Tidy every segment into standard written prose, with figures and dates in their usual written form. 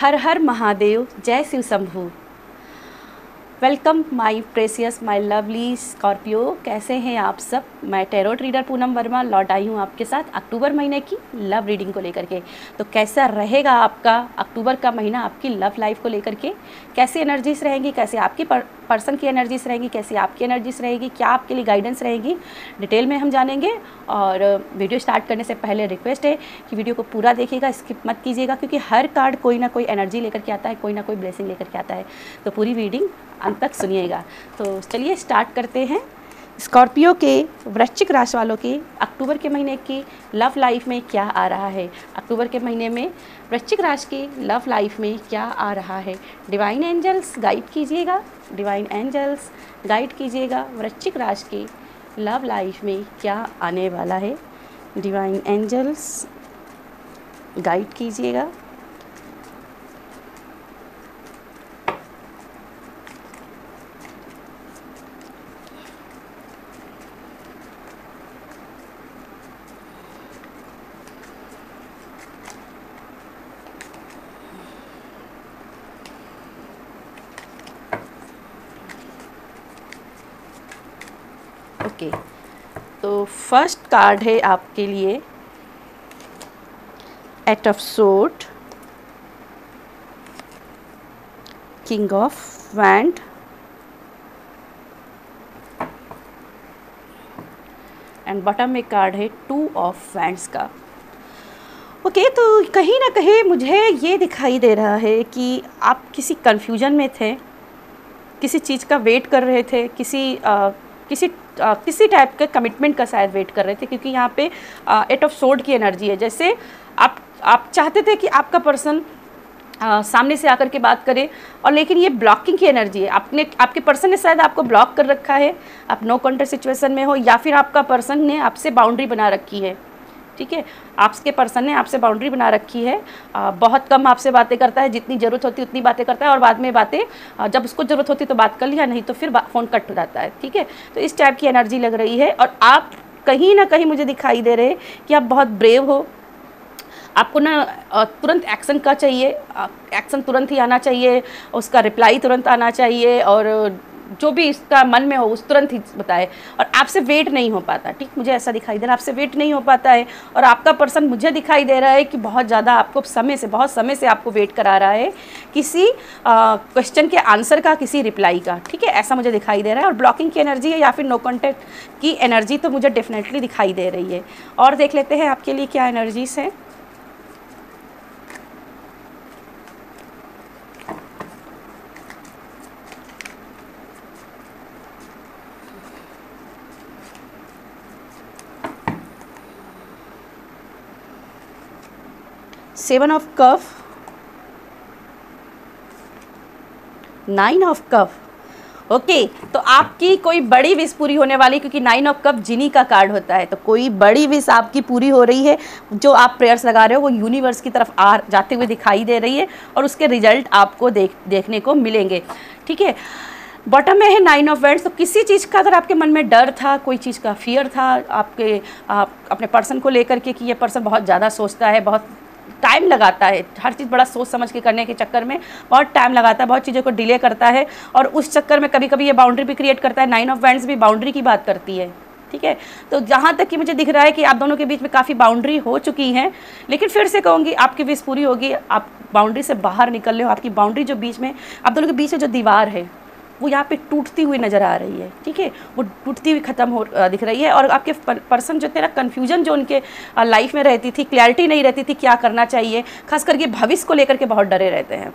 हर हर महादेव, जय Shiv Shambhu. Welcome my precious, my lovely Scorpio. कैसे हैं आप सब? मैं टैरोट रीडर पूनम वर्मा लौट आई हूँ आपके साथ अक्टूबर महीने की लव रीडिंग को लेकर के। तो कैसा रहेगा आपका अक्टूबर का महीना आपकी लव लाइफ को लेकर के? कैसी एनर्जीज रहेंगी, कैसे आपकी पर्सन की एनर्जीज रहेंगी, कैसी आपकी एनर्जीज रहेगी, क्या आपके लिए गाइडेंस रहेगी, डिटेल में हम जानेंगे। और वीडियो स्टार्ट करने से पहले रिक्वेस्ट है कि वीडियो को पूरा देखिएगा, स्किप मत कीजिएगा, क्योंकि हर कार्ड कोई ना कोई एनर्जी लेकर के आता है, कोई ना कोई ब्लेसिंग लेकर के आता है। तो पूरी रीडिंग अंत तक सुनिएगा। तो चलिए स्टार्ट करते हैं। स्कॉर्पियो के वृश्चिक राशि वालों की अक्टूबर के महीने की लव लाइफ में क्या आ रहा है? अक्टूबर के महीने में वृश्चिक राशि की लव लाइफ में क्या आ रहा है? डिवाइन एंजल्स गाइड कीजिएगा, डिवाइन एंजल्स गाइड कीजिएगा। वृश्चिक राशि की लव लाइफ में क्या आने वाला है? डिवाइन एंजल्स गाइड कीजिएगा। ओके, तो फर्स्ट कार्ड है आपके लिए eight of sword, king of wand, and bottom में कार्ड है टू ऑफ वैंड्स का। ओके, तो कहीं ना कहीं मुझे ये दिखाई दे रहा है कि आप किसी कन्फ्यूजन में थे, किसी चीज़ का वेट कर रहे थे, किसी टाइप के कमिटमेंट का शायद वेट कर रहे थे, क्योंकि यहाँ पे एट ऑफ सोर्ड की एनर्जी है। जैसे आप चाहते थे कि आपका पर्सन सामने से आकर के बात करे, और लेकिन ये ब्लॉकिंग की एनर्जी है। आपके पर्सन ने शायद आपको ब्लॉक कर रखा है, आप नो कॉन्टैक्ट सिचुएशन में हो, या फिर आपका पर्सन ने आपसे बाउंड्री बना रखी है। ठीक है, आपके पर्सन ने आपसे बाउंड्री बना रखी है। बहुत कम आपसे बातें करता है, जितनी ज़रूरत होती है उतनी बातें करता है, और बाद में बातें जब उसको ज़रूरत होती है तो बात कर लिया, नहीं तो फिर फ़ोन कट हो जाता है। ठीक है, तो इस टाइप की एनर्जी लग रही है। और आप कहीं ना कहीं मुझे दिखाई दे रहे हैं कि आप बहुत ब्रेव हो। आपको ना तुरंत एक्शन का चाहिए, एक्शन तुरंत ही आना चाहिए, उसका रिप्लाई तुरंत आना चाहिए, और जो भी इसका मन में हो उस तुरंत ही बताए, और आपसे वेट नहीं हो पाता। ठीक, मुझे ऐसा दिखाई दे रहा है, आपसे वेट नहीं हो पाता है। और आपका पर्सन मुझे दिखाई दे रहा है कि बहुत ज़्यादा आपको बहुत समय से आपको वेट करा रहा है, किसी क्वेश्चन के आंसर का, किसी रिप्लाई का। ठीक है, ऐसा मुझे दिखाई दे रहा है। और ब्लॉकिंग की एनर्जी है या फिर नो कॉन्टैक्ट की एनर्जी तो मुझे डेफिनेटली दिखाई दे रही है। और देख लेते हैं आपके लिए क्या एनर्जीज हैं। Seven of cup, nine of cup. Okay, तो आपकी कोई बड़ी विश पूरी होने वाली, क्योंकि नाइन ऑफ कप जिनी का कार्ड होता है। तो कोई बड़ी विश आपकी पूरी हो रही है। जो आप प्रेयर्स लगा रहे हो वो यूनिवर्स की तरफ जाते हुए दिखाई दे रही है, और उसके रिजल्ट आपको देखने को मिलेंगे। ठीक है, बॉटम में है नाइन ऑफ वैंड्स। तो किसी चीज़ का अगर आपके मन में डर था, कोई चीज़ का फियर था अपने पर्सन को लेकर के, कि ये पर्सन बहुत ज़्यादा सोचता है, बहुत टाइम लगाता है, हर चीज़ बड़ा सोच समझ के करने के चक्कर में बहुत टाइम लगाता है, बहुत चीज़ों को डिले करता है, और उस चक्कर में कभी कभी ये बाउंड्री भी क्रिएट करता है। नाइन ऑफ वैंड्स भी बाउंड्री की बात करती है। ठीक है, तो जहाँ तक कि मुझे दिख रहा है कि आप दोनों के बीच में काफ़ी बाउंड्री हो चुकी हैं, लेकिन फिर से कहूँगी आपकी विश पूरी होगी। आप बाउंड्री से बाहर निकल रहे हो। आपकी बाउंड्री जो बीच में आप दोनों के बीच में जो दीवार है वो यहाँ पे टूटती हुई नज़र आ रही है। ठीक है, वो टूटती हुई ख़त्म हो दिख रही है। और आपके पर्सन जो तेरा कन्फ्यूजन जो उनके लाइफ में रहती थी, क्लैरिटी नहीं रहती थी क्या करना चाहिए, खास करके भविष्य को लेकर के बहुत डरे रहते हैं,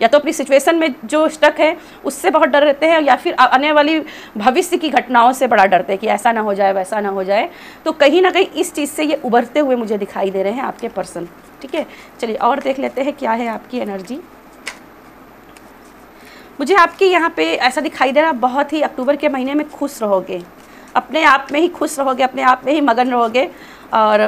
या तो अपनी सिचुएशन में जो स्टक है उससे बहुत डर रहते हैं, या फिर आने वाली भविष्य की घटनाओं से बड़ा डरते हैं कि ऐसा ना हो जाए, वैसा ना हो जाए। तो कहीं ना कहीं इस चीज़ से ये उभरते हुए मुझे दिखाई दे रहे हैं आपके पर्सन। ठीक है, चलिए और देख लेते हैं क्या है आपकी एनर्जी। मुझे आपकी यहाँ पे ऐसा दिखाई दे रहा है, बहुत ही अक्टूबर के महीने में खुश रहोगे, अपने आप में ही खुश रहोगे, अपने आप में ही मगन रहोगे, और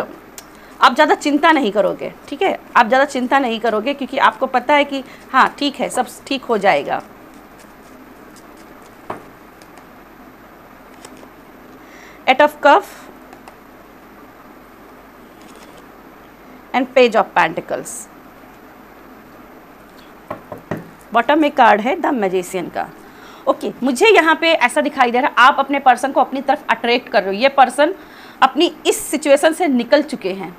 आप ज़्यादा चिंता नहीं करोगे। ठीक है, आप ज़्यादा चिंता नहीं करोगे, क्योंकि आपको पता है कि हाँ ठीक है, सब ठीक हो जाएगा। Eight of cup and page of pentacles. Bottom में कार्ड है द मैजिशियन का। ओके, मुझे यहाँ पे ऐसा दिखाई दे रहा है आप अपने पर्सन को अपनी तरफ अट्रैक्ट कर रहे हो। ये पर्सन अपनी इस सिचुएशन से निकल चुके हैं,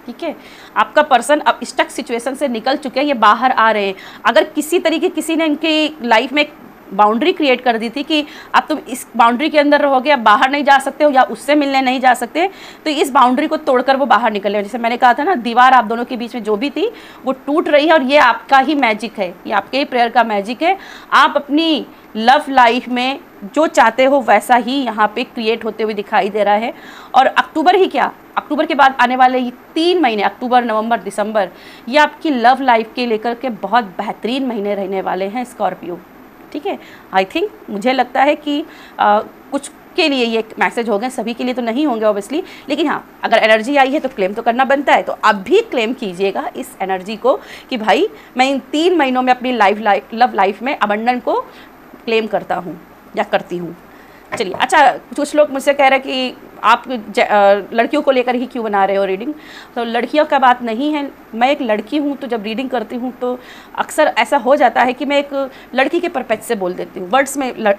ठीक है। आपका पर्सन अब स्टक सिचुएशन से निकल चुके हैं, ये बाहर आ रहे हैं। अगर किसी तरीके किसी ने इनकी लाइफ में बाउंड्री क्रिएट कर दी थी कि अब तुम इस बाउंड्री के अंदर रहोगे, अब बाहर नहीं जा सकते हो या उससे मिलने नहीं जा सकते, तो इस बाउंड्री को तोड़कर वो बाहर निकले। जैसे मैंने कहा था ना, दीवार आप दोनों के बीच में जो भी थी वो टूट रही है और ये आपका ही मैजिक है, ये आपके ही प्रेयर का मैजिक है। आप अपनी लव लाइफ में जो चाहते हो वैसा ही यहाँ पे क्रिएट होते हुए दिखाई दे रहा है। और अक्टूबर ही क्या, अक्टूबर के बाद आने वाले ये 3 महीने, अक्टूबर, नवंबर, दिसंबर, ये आपकी लव लाइफ के लेकर के बहुत बेहतरीन महीने रहने वाले हैं स्कॉर्पियो, ठीक है। आई थिंक मुझे लगता है कि कुछ के लिए ये मैसेज हो गए, सभी के लिए तो नहीं होंगे ऑब्वियसली, लेकिन हाँ अगर एनर्जी आई है तो क्लेम तो करना बनता है। तो अब भी क्लेम कीजिएगा इस एनर्जी को कि भाई मैं इन 3 महीनों में अपनी लव लाइफ में अबंडन को क्लेम करता हूँ या करती हूँ। चलिए, अच्छा कुछ लोग मुझसे कह रहे हैं कि आप लड़कियों को लेकर ही क्यों बना रहे हो रीडिंग। तो लड़कियों का बात नहीं है, मैं एक लड़की हूँ तो जब रीडिंग करती हूँ तो अक्सर ऐसा हो जाता है कि मैं एक लड़की के परपेक्ट से बोल देती हूँ, वर्ड्स में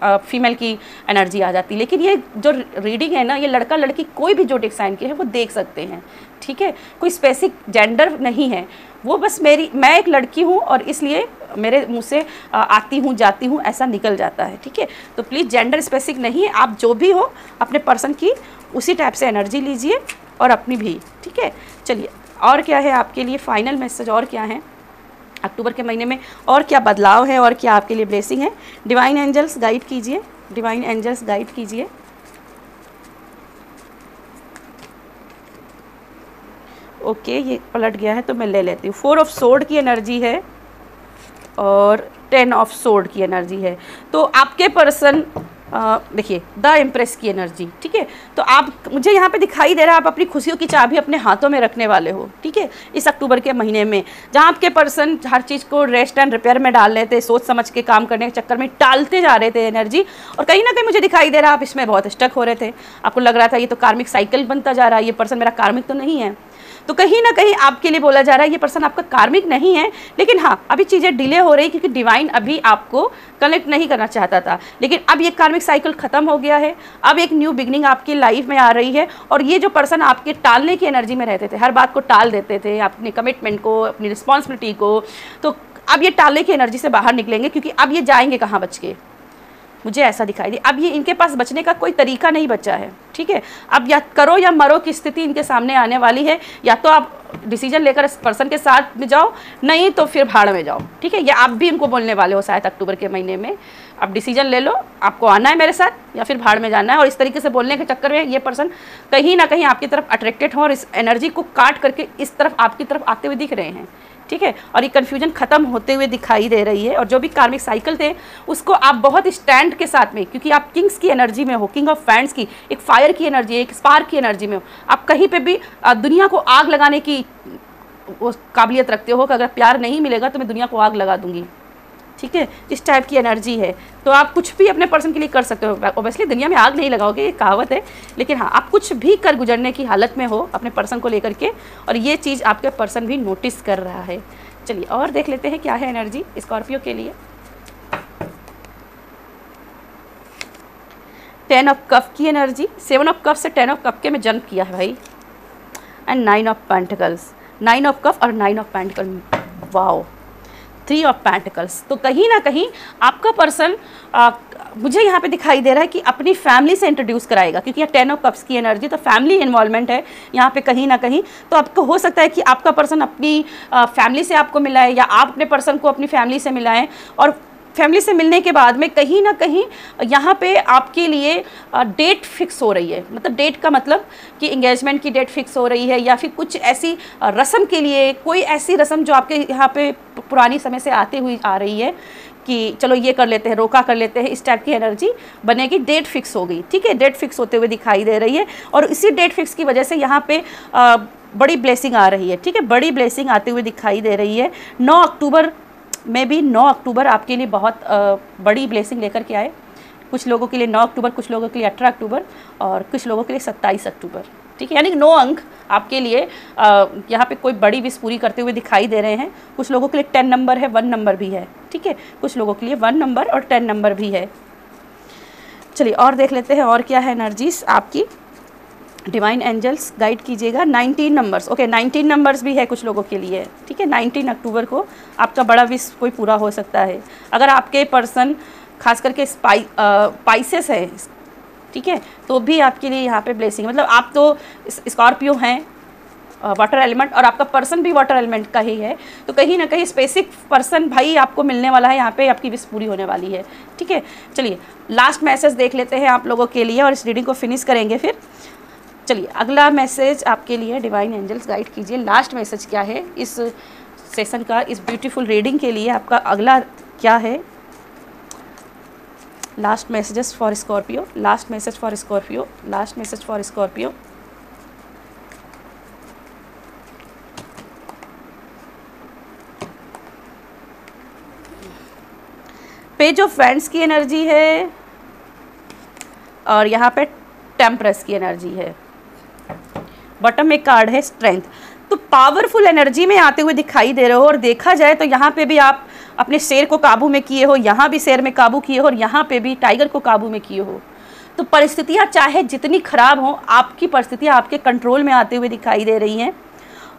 फीमेल की एनर्जी आ जाती है। लेकिन ये जो रीडिंग है ना, ये लड़का लड़की कोई भी जोडिएक साइन के है वो देख सकते हैं, ठीक है। कोई स्पेसिफिक जेंडर नहीं है, वो बस मैं एक लड़की हूँ और इसलिए मेरे मुँह से आती हूँ जाती हूँ ऐसा निकल जाता है, ठीक है। तो प्लीज़ जेंडर स्पेसिफिक नहीं है, आप जो भी हो अपने पर्सन की उसी टाइप से एनर्जी लीजिए और अपनी भी, ठीक है। चलिए, और क्या है आपके लिए फाइनल मैसेज, और क्या है अक्टूबर के महीने में, और क्या बदलाव है और क्या आपके लिए ब्लेसिंग है। डिवाइन एंजल्स गाइड कीजिए, डिवाइन एंजल्स गाइड कीजिए। ओके, ये पलट गया है तो मैं ले लेती हूँ। 4 ऑफ सोर्ड की एनर्जी है और 10 ऑफ सोर्ड की एनर्जी है। तो आपके पर्सन देखिए द एम्प्रेस की एनर्जी, ठीक है। तो आप, मुझे यहाँ पे दिखाई दे रहा है आप अपनी खुशियों की चाबी अपने हाथों में रखने वाले हो, ठीक है, इस अक्टूबर के महीने में। जहाँ आपके पर्सन हर चीज़ को रेस्ट एंड रिपेयर में डाल रहे थे, सोच समझ के काम करने के चक्कर में टालते जा रहे थे एनर्जी, और कहीं ना कहीं मुझे दिखाई दे रहा है आप इसमें बहुत स्टक हो रहे थे। आपको लग रहा था ये तो कार्मिक साइकिल बनता जा रहा है, ये पर्सन मेरा कार्मिक तो नहीं है। तो कहीं ना कहीं आपके लिए बोला जा रहा है ये पर्सन आपका कार्मिक नहीं है, लेकिन हाँ अभी चीज़ें डिले हो रही क्योंकि डिवाइन अभी आपको कनेक्ट नहीं करना चाहता था। लेकिन अब ये कार्मिक साइकिल ख़त्म हो गया है, अब एक न्यू बिगनिंग आपकी लाइफ में आ रही है। और ये जो पर्सन आपके टालने की एनर्जी में रहते थे, हर बात को टाल देते थे, अपने कमिटमेंट को, अपनी रिस्पॉन्सिबिलिटी को, तो अब ये टालने की एनर्जी से बाहर निकलेंगे क्योंकि अब ये जाएंगे कहाँ बच के, मुझे ऐसा दिखाई दे। अब ये इनके पास बचने का कोई तरीका नहीं बचा है, ठीक है। अब या करो या मरो की स्थिति इनके सामने आने वाली है। या तो आप डिसीजन लेकर इस पर्सन के साथ में जाओ, नहीं तो फिर भाड़ में जाओ, ठीक है। या आप भी इनको बोलने वाले हो शायद अक्टूबर के महीने में, अब डिसीजन ले लो, आपको आना है मेरे साथ या फिर भाड़ में जाना है। और इस तरीके से बोलने के चक्कर में ये पर्सन कहीं ना कहीं आपकी तरफ अट्रैक्टेड हो और इस एनर्जी को काट करके इस तरफ आपकी तरफ आते हुए दिख रहे हैं, ठीक है। और ये कन्फ्यूजन खत्म होते हुए दिखाई दे रही है। और जो भी कार्मिक साइकिल थे उसको आप बहुत स्टैंड के साथ में, क्योंकि आप किंग्स की एनर्जी में हो, किंग ऑफ फैंड्स की, एक फायर की एनर्जी, एक स्पार्क की एनर्जी में हो। आप कहीं पे भी दुनिया को आग लगाने की वो काबिलियत रखते हो कि अगर प्यार नहीं मिलेगा तो मैं दुनिया को आग लगा दूंगी, ठीक है। इस टाइप की एनर्जी है। तो आप कुछ भी अपने पर्सन के लिए कर सकते हो। ऑब्वियसली दुनिया में आग नहीं लगाओगे, ये कहावत है, लेकिन हाँ आप कुछ भी कर गुजरने की हालत में हो अपने पर्सन को लेकर के, और ये चीज़ आपके पर्सन भी नोटिस कर रहा है। चलिए और देख लेते हैं क्या है एनर्जी स्कॉर्पियो के लिए। 10 ऑफ कप की एनर्जी, 7 ऑफ कप से 10 ऑफ कप के में जंप किया है भाई, and 9 of pentacles, 9 of cup और 9 of pentacle, wow, 3 of pentacles. तो कहीं ना कहीं आपका पर्सन मुझे यहाँ पे दिखाई दे रहा है कि अपनी फैमिली से इंट्रोड्यूस कराएगा, क्योंकि यह 10 ऑफ कप्स की एनर्जी, तो फैमिली इन्वॉल्वमेंट है यहाँ पे कहीं ना कहीं। तो आपको हो सकता है कि आपका पर्सन अपनी फैमिली से आपको मिलाए या आप अपने पर्सन को अपनी फैमिली से मिलाएं, और फैमिली से मिलने के बाद में कहीं ना कहीं यहाँ पे आपके लिए डेट फिक्स हो रही है। मतलब डेट का मतलब कि इंगेजमेंट की डेट फिक्स हो रही है, या फिर कुछ ऐसी रस्म के लिए, कोई ऐसी रस्म जो आपके यहाँ पे पुरानी समय से आती हुई आ रही है कि चलो ये कर लेते हैं, रोका कर लेते हैं, इस टाइप की एनर्जी बनेगी। डेट फिक्स हो गई, ठीक है, डेट फिक्स होते हुए दिखाई दे रही है। और इसी डेट फिक्स की वजह से यहाँ पे बड़ी ब्लेसिंग आ रही है, ठीक है, बड़ी ब्लेसिंग आती हुई दिखाई दे रही है। 9 अक्टूबर में भी 9 अक्टूबर आपके लिए बहुत बड़ी ब्लेसिंग लेकर के आए। कुछ लोगों के लिए 9 अक्टूबर, कुछ लोगों के लिए 18 अक्टूबर और कुछ लोगों के लिए 27 अक्टूबर, ठीक है, यानी 9 अंक आपके लिए यहाँ पे कोई बड़ी विश पूरी करते हुए दिखाई दे रहे हैं। कुछ लोगों के लिए 10 नंबर है, 1 नंबर भी है, ठीक है, कुछ लोगों के लिए 1 नंबर और 10 नंबर भी है। चलिए और देख लेते हैं और क्या है एनर्जीज आपकी। डिवाइन एंजल्स गाइड कीजिएगा। 19 नंबर्स, ओके 19 नंबर्स भी है कुछ लोगों के लिए, ठीक है। 19 अक्टूबर को आपका बड़ा विश कोई पूरा हो सकता है। अगर आपके पर्सन खास करके स्पाइसेस है, ठीक है, तो भी आपके लिए यहाँ पे ब्लेसिंग, मतलब आप तो स्कॉर्पियो हैं, वाटर एलिमेंट, और आपका पर्सन भी वाटर एलिमेंट का ही है, तो कहीं ना कहीं स्पेसिफिक पर्सन भाई आपको मिलने वाला है, यहाँ पे आपकी विश पूरी होने वाली है, ठीक है। चलिए लास्ट मैसेज देख लेते हैं आप लोगों के लिए और इस रीडिंग को फिनिश करेंगे फिर। चलिए अगला मैसेज आपके लिए डिवाइन एंजल्स गाइड कीजिए। लास्ट मैसेज क्या है इस सेशन का, इस ब्यूटीफुल रीडिंग के लिए आपका अगला क्या है। Last messages for Scorpio, last message for Scorpio, last message for Scorpio. Page of wands की एनर्जी है और यहाँ पे टेम्परेंस की एनर्जी है। बॉटम में कार्ड है स्ट्रेंथ। तो पावरफुल एनर्जी में आते हुए दिखाई दे रहे हो, और देखा जाए तो यहाँ पे भी आप अपने शेर को काबू में किए हो, यहाँ भी शेर में काबू किए हो, और यहाँ पे भी टाइगर को काबू में किए हो। तो परिस्थितियाँ चाहे जितनी खराब हो, आपकी परिस्थितियाँ आपके कंट्रोल में आते हुए दिखाई दे रही हैं।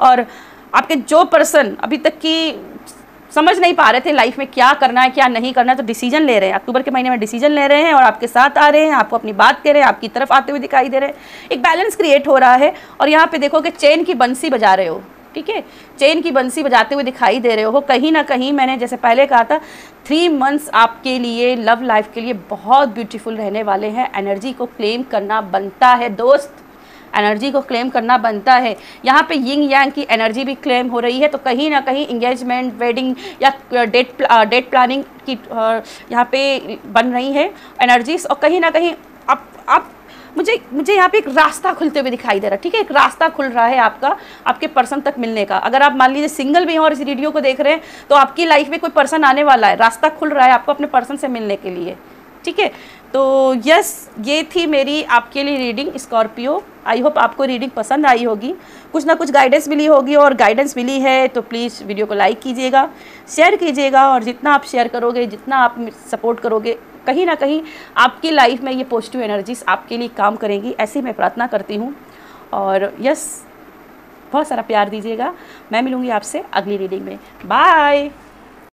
और आपके जो पर्सन अभी तक की समझ नहीं पा रहे थे लाइफ में क्या करना है क्या नहीं करना है, तो डिसीजन ले रहे हैं, अक्टूबर के महीने में डिसीजन ले रहे हैं और आपके साथ आ रहे हैं, आपको अपनी बात कह रहे हैं, आपकी तरफ आते हुए दिखाई दे रहे हैं। एक बैलेंस क्रिएट हो रहा है। और यहाँ पे देखो कि चेन की बंसी बजा रहे हो, ठीक है, चेन की बंसी बजाते हुए दिखाई दे रहे हो। कहीं ना कहीं मैंने जैसे पहले कहा था 3 मंथ्स आपके लिए लव लाइफ के लिए बहुत ब्यूटीफुल रहने वाले हैं। एनर्जी को क्लेम करना बनता है दोस्त, एनर्जी को क्लेम करना बनता है। यहाँ पे यिंग यांग की एनर्जी भी क्लेम हो रही है। तो कहीं ना कहीं इंगेजमेंट, वेडिंग या डेट प्लानिंग की यहाँ पे बन रही है एनर्जीज। और कहीं ना कहीं आप मुझे यहाँ पे एक रास्ता खुलते हुए दिखाई दे रहा है, ठीक है, एक रास्ता खुल रहा है आपका आपके पर्सन तक मिलने का। अगर आप मान लीजिए सिंगल भी हैं और इस वीडियो को देख रहे हैं, तो आपकी लाइफ में कोई पर्सन आने वाला है, रास्ता खुल रहा है आपको अपने पर्सन से मिलने के लिए, ठीक है। तो यस, ये थी मेरी आपके लिए रीडिंग स्कॉर्पियो। आई होप आपको रीडिंग पसंद आई होगी, कुछ ना कुछ गाइडेंस मिली होगी, और गाइडेंस मिली है तो प्लीज़ वीडियो को लाइक कीजिएगा, शेयर कीजिएगा। और जितना आप शेयर करोगे, जितना आप सपोर्ट करोगे, कहीं ना कहीं आपकी लाइफ में ये पॉजिटिव एनर्जीज आपके लिए काम करेंगी, ऐसी मैं प्रार्थना करती हूँ। और यस, बहुत सारा प्यार दीजिएगा। मैं मिलूँगी आपसे अगली रीडिंग में। बाय।